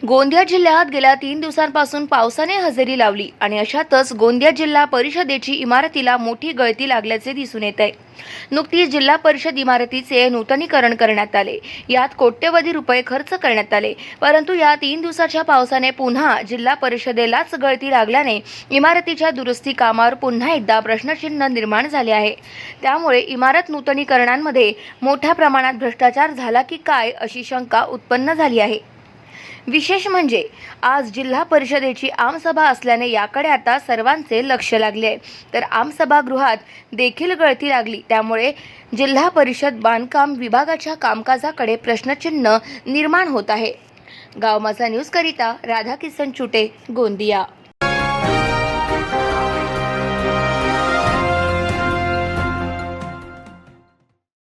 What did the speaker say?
गोंदिया जिल्ह्यात गेल्या 3 दिवसांपासून पावसाने हजेरी लावली आणि अशातच गोंदिया जिल्हा परिषदेची इमारतीला मोठी गळती लागल्याचे दिसून येत आहे। नुकतीच जिल्हा परिषद इमारतीचे नूतनीकरण करण्यात आले। यात कोट्यवधी रुपये खर्च करण्यात आले, परंतु या 3 दिवसाच्या पावसाने पुन्हा जिल्हा परिषदेलाच गळती लागल्याने इमारतीच्या दुरुस्ती कामावर पुन्हा एकदा प्रश्नचिन्ह निर्माण झाले आहे। त्यामुळे इमारत नूतनीकरणांमध्ये मोठ्या प्रमाणात भ्रष्टाचार झाला की काय अशी शंका उत्पन्न झाली आहे। विशेष म्हणजे आज जिल्हा परिषदेची आमसभा असल्याने याकडे आता सर्वांचे लक्ष लागले आहे। तर आमसभागृहात देखील गळती लागली, त्यामुळे जिल्हा परिषद बांधकाम विभागाच्या कामकाजाकडे प्रश्नचिन्ह निर्माण होत आहे। गाव माझा न्यूज करिता राधाकिसन चुटे, गोंदिया।